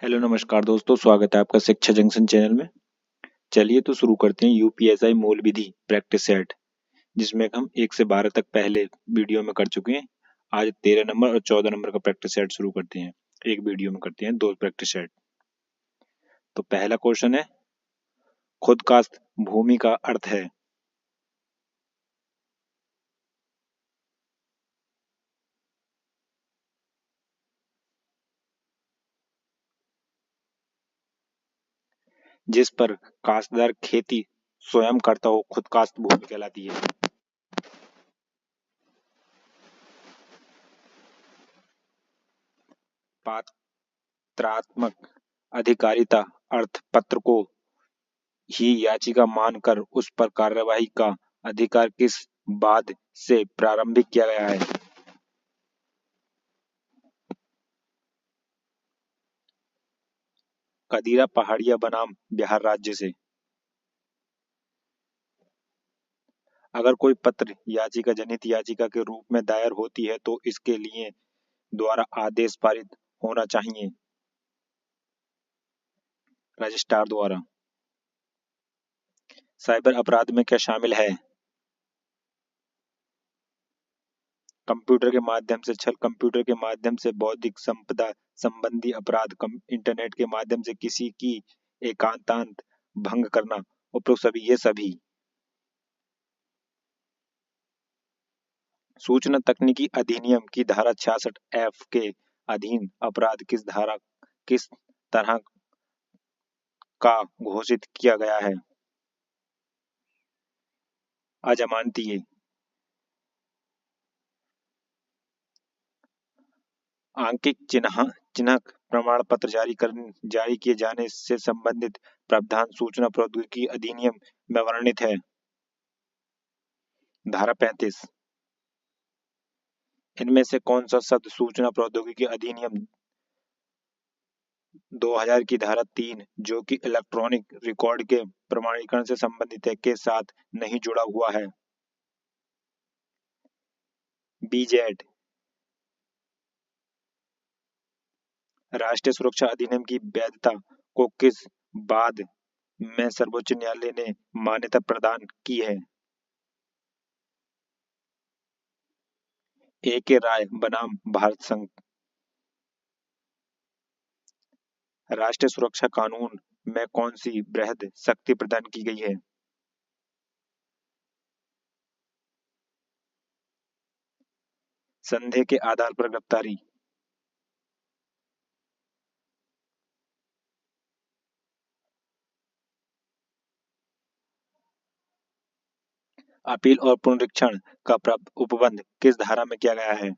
Hello नमस्कार दोस्तों, स्वागत है आपका शिक्षा जंक्शन चैनल में। चलिए तो शुरू करते हैं यूपीएसआई मूल विधि प्रैक्टिस सेट, जिसमें हम 1 से 12 तक पहले वीडियो में कर चुके हैं। आज 13 नंबर और 14 नंबर का प्रैक्टिस सेट शुरू करते हैं। एक वीडियो में करते हैं 2 प्रैक्टिस सेट। तो पहला क्वेश्चन है, खुदकास्ट भूमि का अर्थ है। जिस पर काश्तदार खेती स्वयं करता हो, खुदकास्ट भूमि कहलाती है। पात्रात्मक अधिकारिता अर्थ पत्र को ही याचिका मानकर उस पर कार्यवाही का अधिकार किस बाद से प्रारंभिक किया गया है। कदीरा पहाड़िया बनाम बिहार राज्य से। अगर कोई पत्र याचिका जनहित याचिका के रूप में दायर होती है तो इसके लिए द्वारा आदेश पारित होना चाहिए, रजिस्ट्रार द्वारा। साइबर अपराध में क्या शामिल है। कंप्यूटर के माध्यम से छल, कंप्यूटर के माध्यम से बौद्धिक संपदा संबंधी अपराध, इंटरनेट के माध्यम से किसी की एकांतांत भंग करना, उपरोक्त सभी ये सभी। सूचना तकनीकी अधिनियम की धारा 66 एफ के अधीन अपराध किस तरह का घोषित किया गया है। अजमानतीय। आंकिक चिन्हक प्रमाण पत्र जारी किए जाने से संबंधित प्रावधान सूचना प्रौद्योगिकी अधिनियम में वर्णित है। धारा 35। इनमें से कौन सा शब्द सूचना प्रौद्योगिकी अधिनियम 2000 की धारा 3, जो कि इलेक्ट्रॉनिक रिकॉर्ड के प्रमाणीकरण से संबंधित है, के साथ नहीं जुड़ा हुआ है। बीजेड। राष्ट्रीय सुरक्षा अधिनियम की वैधता को किस बाद में सर्वोच्च न्यायालय ने मान्यता प्रदान की है। ए के राय बनाम भारत संघ। राष्ट्रीय सुरक्षा कानून में कौन सी बृहद शक्ति प्रदान की गई है। संदेह के आधार पर गिरफ्तारी। अपील और पुनरीक्षण का उपबंध किस धारा में किया गया है।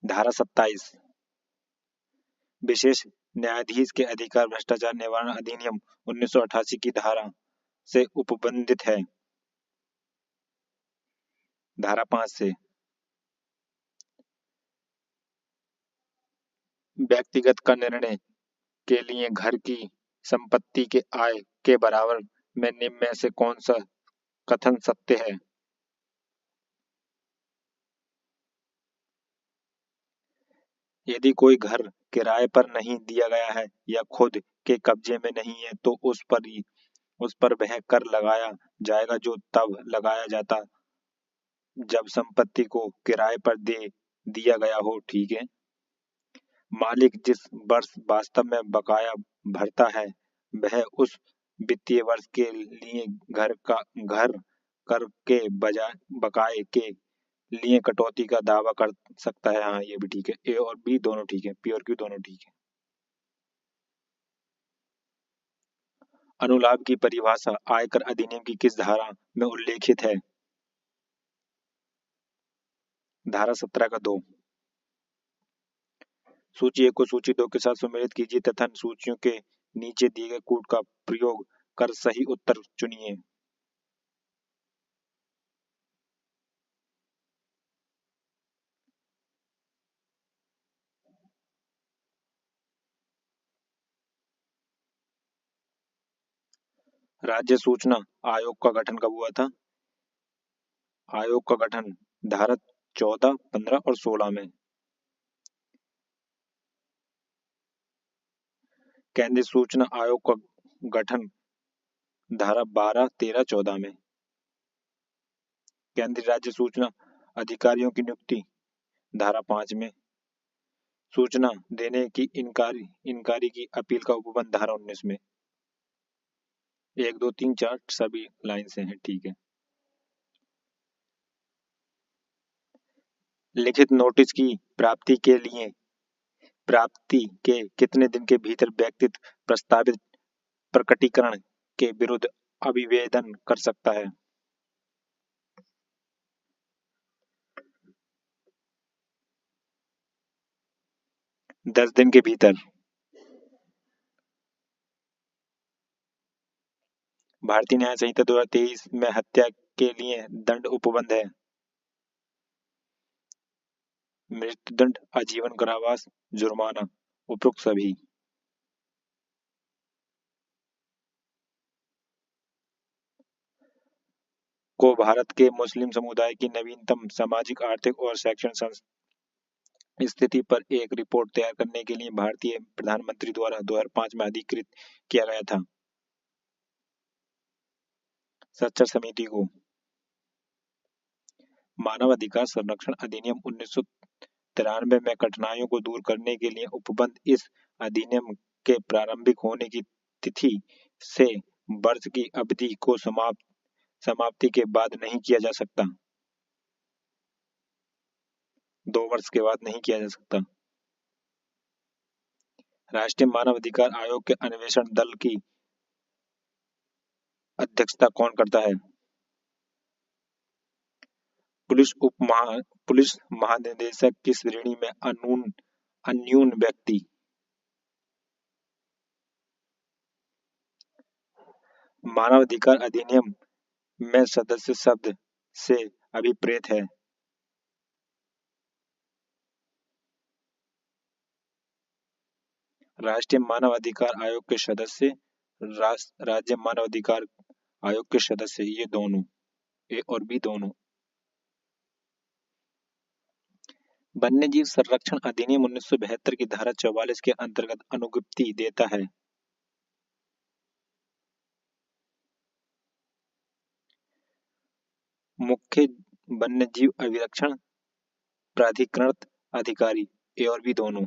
धारा 27। विशेष न्यायाधीश के अधिकार भ्रष्टाचार निवारण अधिनियम 1988 की धारा से उपबंधित है। धारा 5 से। व्यक्तिगत का निर्णय के लिए घर की संपत्ति के आय के बराबर में निम्न में से कौन सा कथन सत्य है। यदि कोई घर किराए पर नहीं दिया गया है या खुद के कब्जे में नहीं है तो उस पर वह कर लगाया जाएगा जो तब लगाया जाता जब संपत्ति को किराए पर दे दिया गया हो। ठीक है। मालिक जिस वर्ष वास्तव में बकाया भरता है वह उस वित्तीय वर्ष के लिए घर कर के बजाय बकाये के लिए कटौती का दावा कर सकता है। हाँ, ये भी ठीक है। ए और बी दोनों ठीक है, पी और क्यू दोनों ठीक है। अनुलाभ की परिभाषा आयकर अधिनियम की किस धारा में उल्लेखित है। धारा 17 का 2। सूची 1 को सूची 2 के साथ सम्मिलित कीजिए तथा सूचियों के नीचे दिए गए कोड का प्रयोग कर सही उत्तर चुनिए। राज्य सूचना आयोग का गठन कब हुआ था। आयोग का गठन धारा 14, 15 और 16 में। केंद्रीय सूचना आयोग का गठन धारा 12, 13, 14 में। केंद्रीय राज्य सूचना अधिकारियों की नियुक्ति धारा 5 में। सूचना देने की इनकारी की अपील का उपबंध धारा 19 में। 1, 2, 3, 4 सभी लाइन से हैं, ठीक है। लिखित नोटिस की प्राप्ति के कितने दिन के भीतर व्यक्ति प्रस्तावित प्रकटीकरण के विरुद्ध अभिवेदन कर सकता है? 10 दिन के भीतर। भारतीय न्याय संहिता 2023 में हत्या के लिए दंड उपबंध है। मृत्युदंड, आजीवन कारावास, जुर्माना, उपरोक्त सभी। को भारत के मुस्लिम समुदाय की नवीनतम सामाजिक, आर्थिक और शैक्षणिक स्थिति पर एक रिपोर्ट तैयार करने के लिए भारतीय प्रधानमंत्री द्वारा 2005 में अधिकृत किया गया था। सच्चर समिति को। मानव अधिकार संरक्षण अधिनियम 1993 में कठिनाइयों को दूर करने के लिए उपबंध इस अधिनियम के प्रारंभिक होने की तिथि से वर्ष की अवधि को समाप्ति के बाद नहीं किया जा सकता। 2 वर्ष के बाद नहीं किया जा सकता। राष्ट्रीय मानव अधिकार आयोग के अन्वेषण दल की अध्यक्षता कौन करता है? पुलिस महानिदेशक की श्रेणी में अन्यून व्यक्ति। मानव अधिकार अधिनियम में सदस्य शब्द से अभिप्रेत है। राष्ट्रीय मानव अधिकार आयोग के सदस्य, राज्य मानव अधिकार आयोग के सदस्य, ये दोनों, ए और बी दोनों। वन्यजीव संरक्षण अधिनियम 1972 की धारा 44 के अंतर्गत अनुज्ञप्ति देता है। मुख्य वन्यजीव अभिरक्षण प्राधिकरणत अधिकारी, ए और बी दोनों।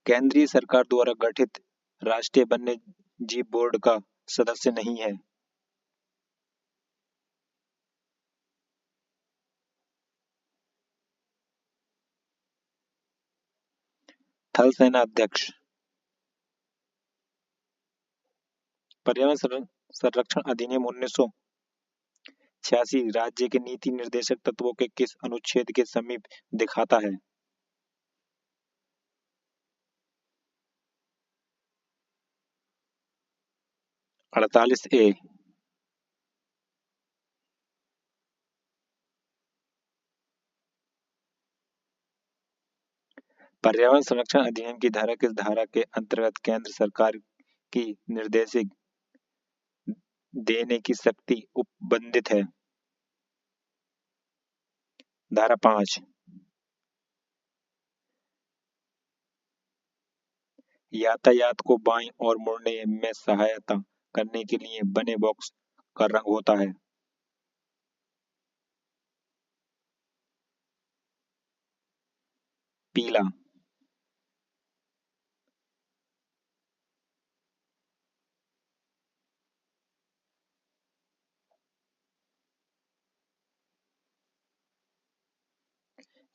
केंद्रीय सरकार द्वारा गठित राष्ट्रीय वन्य जीव बोर्ड का सदस्य नहीं है। थल सेना अध्यक्ष। पर्यावरण संरक्षण अधिनियम 1986 राज्य के नीति निर्देशक तत्वों के किस अनुच्छेद के समीप दिखाता है? 48A। पर्यावरण संरक्षण अधिनियम की धारा किस धारा के अंतर्गत केंद्र सरकार की निर्देशिक देने की शक्ति उपबंधित है? धारा 5। यातायात को बाईं ओर मुड़ने में सहायता करने के लिए बने बॉक्स का रंग होता है? पीला।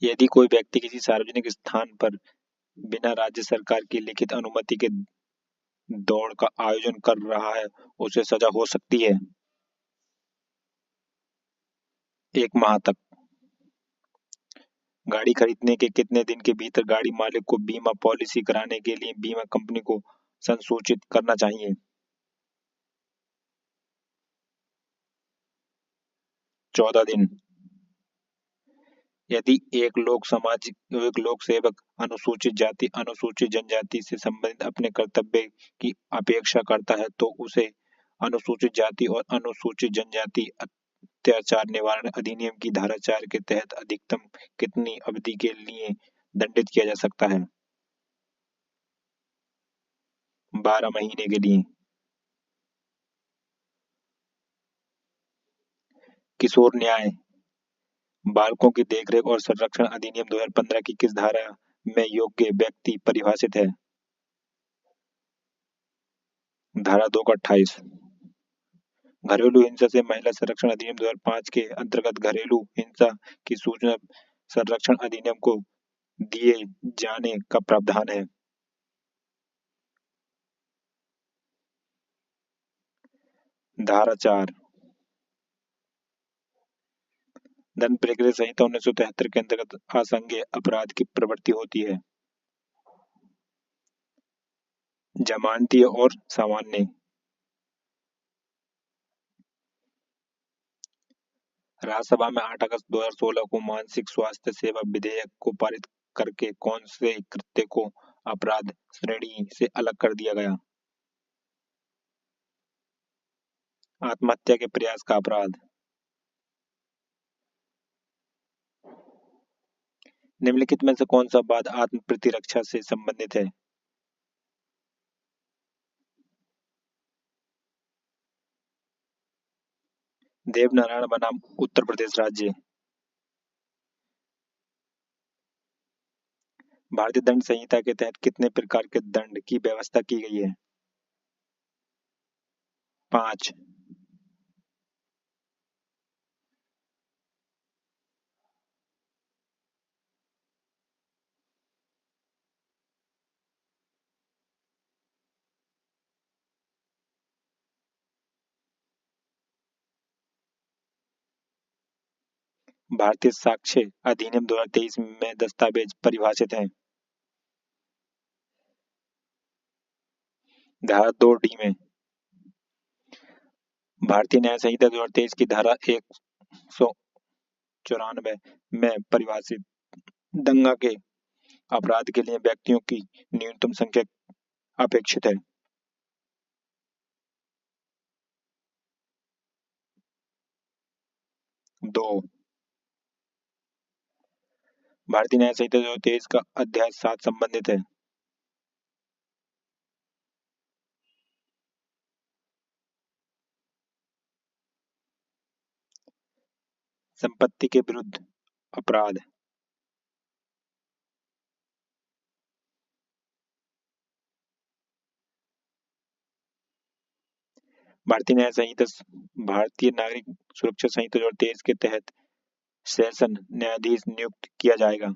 यदि कोई व्यक्ति किसी सार्वजनिक स्थान पर बिना राज्य सरकार की लिखित अनुमति के दौड़ का आयोजन कर रहा है, उसे सजा हो सकती है 1 माह तक। गाड़ी खरीदने के कितने दिन के भीतर गाड़ी मालिक को बीमा पॉलिसी कराने के लिए बीमा कंपनी को संसूचित करना चाहिए? 14 दिन। यदि एक लोक सेवक अनुसूचित जाति, अनुसूचित जनजाति से संबंधित अपने कर्तव्य की अपेक्षा करता है तो उसे अनुसूचित जाति और अनुसूचित जनजाति अत्याचार निवारण अधिनियम की धारा 4 के तहत अधिकतम कितनी अवधि के लिए दंडित किया जा सकता है? 12 महीने के लिए। किशोर न्याय बालकों की देखरेख और संरक्षण अधिनियम 2015 की किस धारा में योग्य व्यक्ति परिभाषित है? धारा 2 का 28। घरेलू हिंसा से महिला संरक्षण अधिनियम 2005 के अंतर्गत घरेलू हिंसा की सूचना संरक्षण अधिनियम को दिए जाने का प्रावधान है। धारा 4। दंड प्रक्रिया संहिता 1973 के अंतर्गत असंज्ञेय अपराध की प्रवृत्ति होती है। जमानती और सामान्य। राज्यसभा में 8 अगस्त 2016 को मानसिक स्वास्थ्य सेवा विधेयक को पारित करके कौन से कृत्य को अपराध श्रेणी से अलग कर दिया गया? आत्महत्या के प्रयास का अपराध। निम्नलिखित में से कौन सा वाद आत्म प्रतिरक्षा से संबंधित है? देवनारायण बनाम उत्तर प्रदेश राज्य। भारतीय दंड संहिता के तहत कितने प्रकार के दंड की व्यवस्था की गई है? 5। भारतीय साक्ष्य अधिनियम 2023 में दस्तावेज परिभाषित हैं। धारा 2D में। भारतीय न्याय संहिता 2023 की धारा 194 में परिभाषित दंगा के अपराध के लिए व्यक्तियों की न्यूनतम संख्या अपेक्षित है। 2। भारतीय न्याय संहिता 2023 का अध्याय 7 संबंधित है। संपत्ति के विरुद्ध अपराध। भारतीय न्याय संहिता भारतीय नागरिक सुरक्षा संहिता 2023 के तहत सेशन न्यायाधीश नियुक्त किया जाएगा।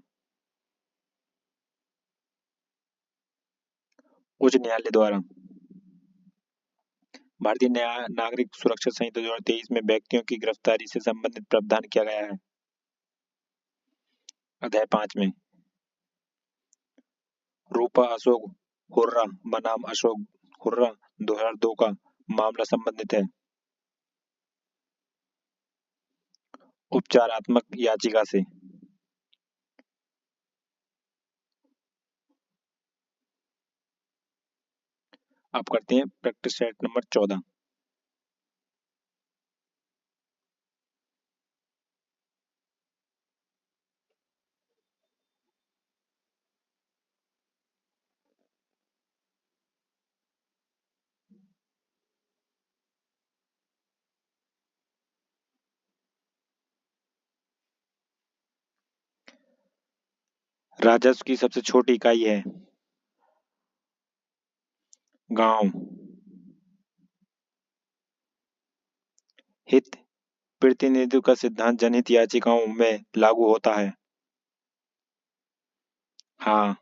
उच्च न्यायालय द्वारा। भारतीय नागरिक सुरक्षा संहिता 2023 में व्यक्तियों की गिरफ्तारी से संबंधित प्रावधान किया गया है। अध्याय 5 में। रूपा अशोक हुर्रा बनाम अशोक हुर्रा 2002 का मामला संबंधित है। उपचारात्मक याचिका से। आप करते हैं प्रैक्टिस सेट नंबर 14। राजस्व की सबसे छोटी इकाई है गांव। हित प्रतिनिधित्व का सिद्धांत जनहित याचिकाओं में लागू होता है। हाँ।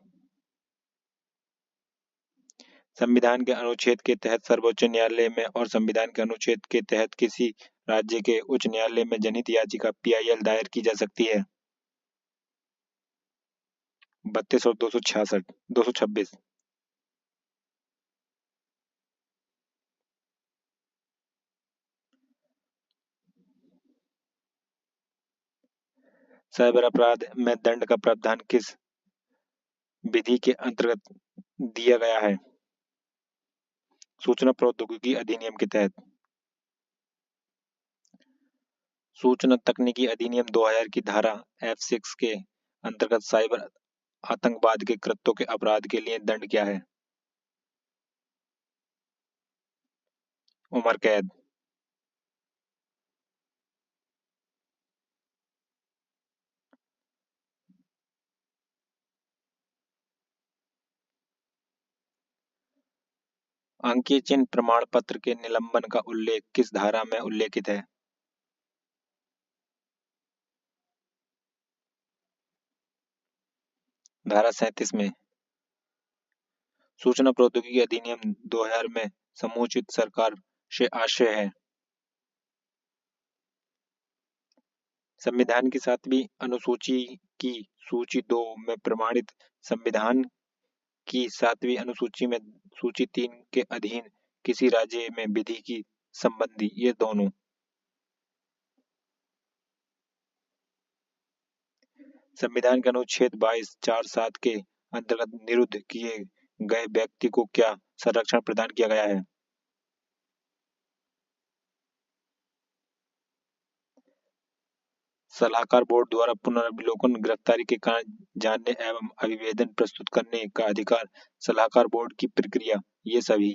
संविधान के अनुच्छेद के तहत सर्वोच्च न्यायालय में और संविधान के अनुच्छेद के तहत किसी राज्य के उच्च न्यायालय में जनहित याचिका PIL दायर की जा सकती है। 32 और 226। साइबर अपराध में दंड का प्रावधान किस विधि के अंतर्गत दिया गया है? सूचना प्रौद्योगिकी अधिनियम के तहत। सूचना तकनीकी अधिनियम 2000 की धारा F6 के अंतर्गत साइबर आतंकवाद के कृत्यों के अपराध के लिए दंड क्या है? उम्र कैद। अंकीय चिन्ह प्रमाण पत्र के निलंबन का उल्लेख किस धारा में उल्लेखित है? धारा 37 में। सूचना प्रौद्योगिकी अधिनियम 2000 में समुचित सरकार से आशय है। संविधान की 7वीं अनुसूची की सूची 2 में प्रमाणित संविधान की 7वीं अनुसूची में सूची 3 के अधीन किसी राज्य में विधि की संबंधी ये दोनों संविधान के अनुच्छेद 22(4)(7) के अंतर्गत निरुद्ध किए गए व्यक्ति को क्या संरक्षण प्रदान किया गया है? सलाहकार बोर्ड द्वारा पुनर्विलोकन, गिरफ्तारी के कारण जानने एवं अभिवेदन प्रस्तुत करने का अधिकार, सलाहकार बोर्ड की प्रक्रिया, ये सभी।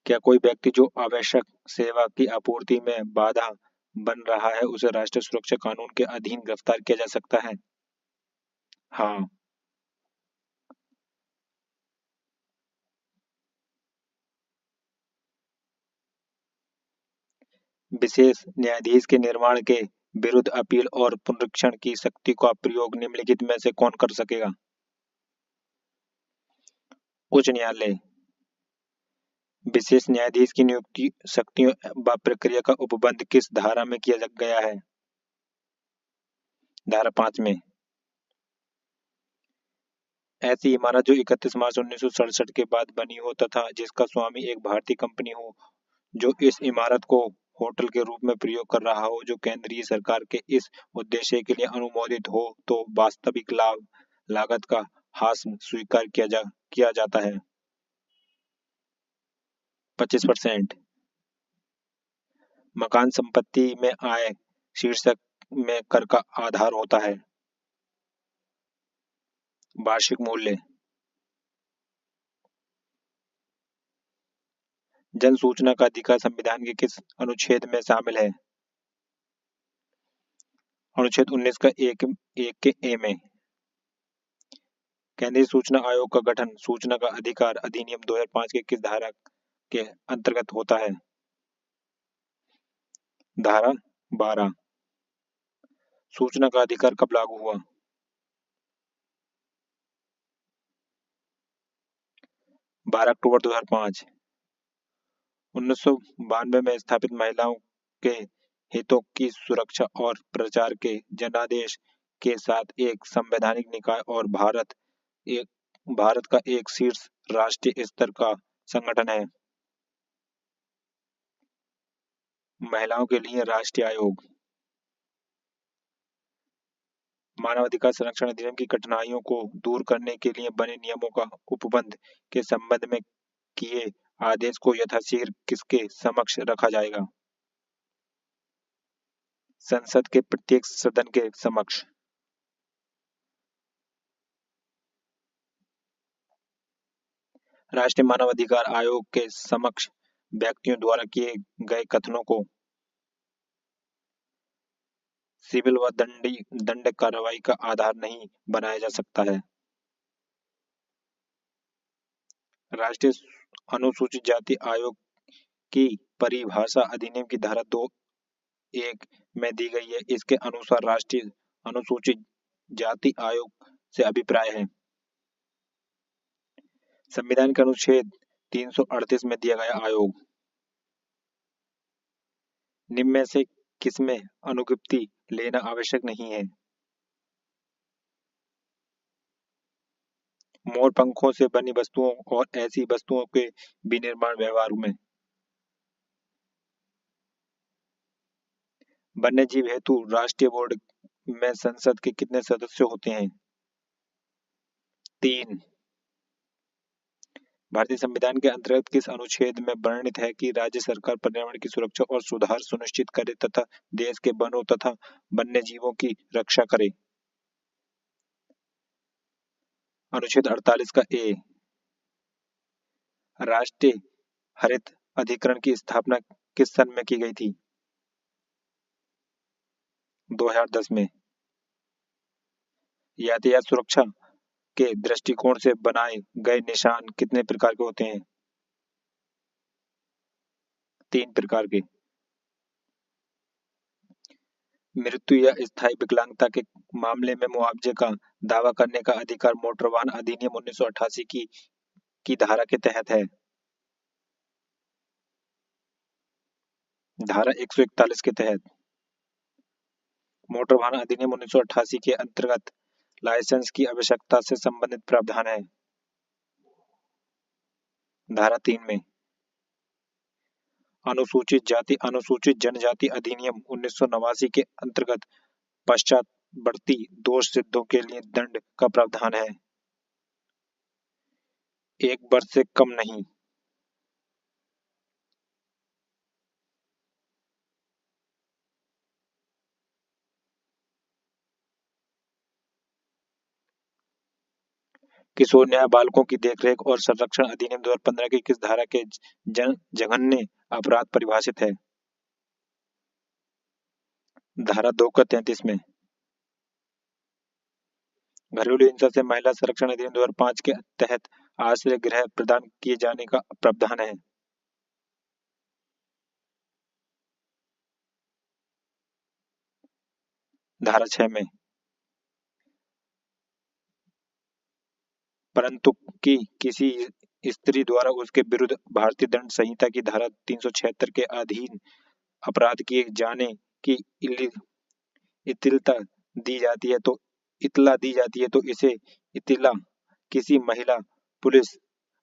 क्या कोई व्यक्ति जो आवश्यक सेवा की आपूर्ति में बाधा बन रहा है उसे राष्ट्रीय सुरक्षा कानून के अधीन गिरफ्तार किया जा सकता है? हाँ। विशेष न्यायाधीश के निर्माण के विरुद्ध अपील और पुनरीक्षण की शक्ति का प्रयोग निम्नलिखित में से कौन कर सकेगा? उच्च न्यायालय। विशेष न्यायाधीश की नियुक्ति शक्तियों व प्रक्रिया का उपबंध किस धारा में किया गया है? धारा 5 में। ऐसी इमारत जो 31 मार्च 1967 के बाद बनी हो तथा जिसका स्वामी एक भारतीय कंपनी हो जो इस इमारत को होटल के रूप में प्रयोग कर रहा हो, जो केंद्रीय सरकार के इस उद्देश्य के लिए अनुमोदित हो, तो वास्तविक लाभ लागत का ह्रास स्वीकार किया जाता है। 25%। मकान संपत्ति में आय शीर्षक में कर का आधार होता है। वार्षिक मूल्य। जन सूचना का अधिकार संविधान के किस अनुच्छेद में शामिल है? अनुच्छेद 19 का एक के ए में। केंद्रीय सूचना आयोग का गठन सूचना का अधिकार अधिनियम 2005 के किस धारा के अंतर्गत होता है? धारा 12। सूचना का अधिकार कब लागू हुआ? 12 अक्टूबर 2005। 1992 में स्थापित महिलाओं के हितों की सुरक्षा और प्रचार के जनादेश के साथ एक संवैधानिक निकाय और भारत का एक शीर्ष राष्ट्रीय स्तर का संगठन है। महिलाओं के लिए राष्ट्रीय आयोग। मानवाधिकार संरक्षण अधिनियम की कठिनाइयों को दूर करने के लिए बने नियमों का उपबंध के संबंध में किए आदेश को यथाशीघ्र किसके समक्ष रखा जाएगा? संसद के प्रत्येक सदन के समक्ष। राष्ट्रीय मानवाधिकार आयोग के समक्ष व्यक्तियों द्वारा किए गए कथनों को सिविल व दंड कार्रवाई का आधार नहीं बनाया जा सकता है। राष्ट्रीय अनुसूचित जाति आयोग की परिभाषा अधिनियम की धारा 2(1) में दी गई है। इसके अनुसार राष्ट्रीय अनुसूचित जाति आयोग से अभिप्राय है। संविधान के अनुच्छेद 338 में दिया गया आयोग निम्न में से किसमें अनुज्ञप्ति लेना आवश्यक नहीं है? मोर पंखों से बनी वस्तुओं और ऐसी वस्तुओं के विनिर्माण व्यवहार में। वन्यजीव हेतु राष्ट्रीय बोर्ड में संसद के कितने सदस्य होते हैं? 3। भारतीय संविधान के अंतर्गत किस अनुच्छेद में वर्णित है कि राज्य सरकार पर्यावरण की सुरक्षा और सुधार सुनिश्चित करे तथा देश के वनों तथा वन्य जीवों की रक्षा करे? अनुच्छेद 48 का ए। राष्ट्रीय हरित अधिकरण की स्थापना किस सन में की गई थी? 2010 में। यातायात सुरक्षा के दृष्टिकोण से बनाए गए निशान कितने प्रकार के होते हैं? 3 प्रकार के। मृत्यु या स्थायी विकलांगता के मामले में मुआवजे का दावा करने का अधिकार मोटर वाहन अधिनियम 1988 की धारा के तहत है। धारा 141 के तहत। मोटर वाहन अधिनियम 1988 के अंतर्गत लाइसेंस की आवश्यकता से संबंधित प्रावधान है। धारा 3 में। अनुसूचित जाति अनुसूचित जनजाति अधिनियम 1989 के अंतर्गत पश्चातवर्ती दोष सिद्धों के लिए दंड का प्रावधान है। 1 वर्ष से कम नहीं। किशोर न्याय बालकों की देखरेख और संरक्षण अधिनियम 2015 की किस धारा के जघन्य अपराध परिभाषित है? धारा 2 का 33 में। घरेलू हिंसा से महिला संरक्षण अधिनियम 2005 के तहत आश्रय गृह प्रदान किए जाने का प्रावधान है। धारा 6 में। परंतु कि किसी स्त्री द्वारा उसके विरुद्ध भारतीय दंड संहिता की धारा 376 के अधीन अपराध किए जाने की इतला दी जाती है तो इसे इतला किसी महिला पुलिस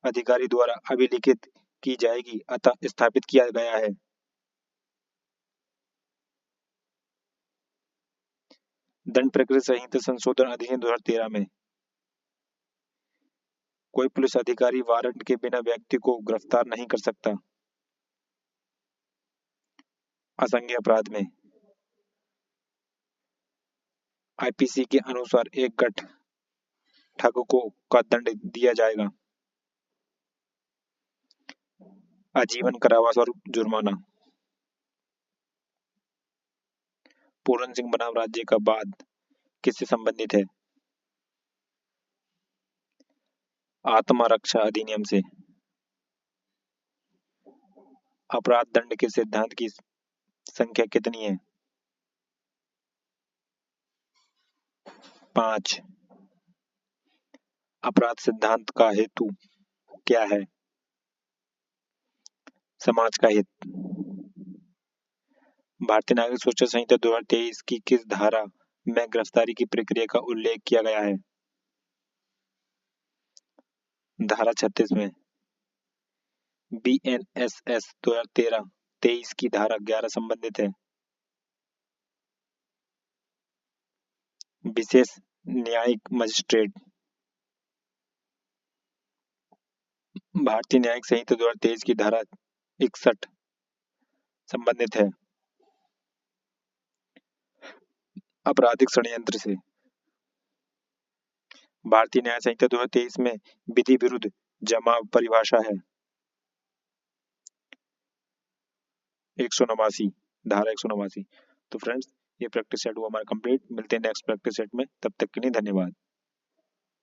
अधिकारी द्वारा अभिलिखित की जाएगी अतः स्थापित किया गया है। दंड प्रक्रिया संहिता संशोधन अधिनियम 2013 में। कोई पुलिस अधिकारी वारंट के बिना व्यक्ति को गिरफ्तार नहीं कर सकता। असंज्ञेय अपराध में। आईपीसी के अनुसार एक गठ ठग को का दंड दिया जाएगा आजीवन कारावास और जुर्माना। पूरन सिंह बनाम राज्य का बाद किससे संबंधित है? आत्मरक्षा अधिनियम से। अपराध दंड के सिद्धांत की संख्या कितनी है? 5। अपराध सिद्धांत का हेतु क्या है? समाज का हित। भारतीय नागरिक सुरक्षा संहिता 2023 की किस धारा में गिरफ्तारी की प्रक्रिया का उल्लेख किया गया है? धारा 36 में। BNSS 2013-23 की धारा 11 संबंधित है। विशेष न्यायिक मजिस्ट्रेट। भारतीय न्यायिक संहिता 2023 की धारा 61 संबंधित है आपराधिक षड्यंत्र से। भारतीय न्याय संहिता 2023 में विधि विरुद्ध जमाव परिभाषा है 189, धारा 189। तो फ्रेंड्स, ये प्रैक्टिस सेट हुआ हमारा कंप्लीट। मिलते हैं नेक्स्ट प्रैक्टिस सेट में, तब तक के लिए धन्यवाद।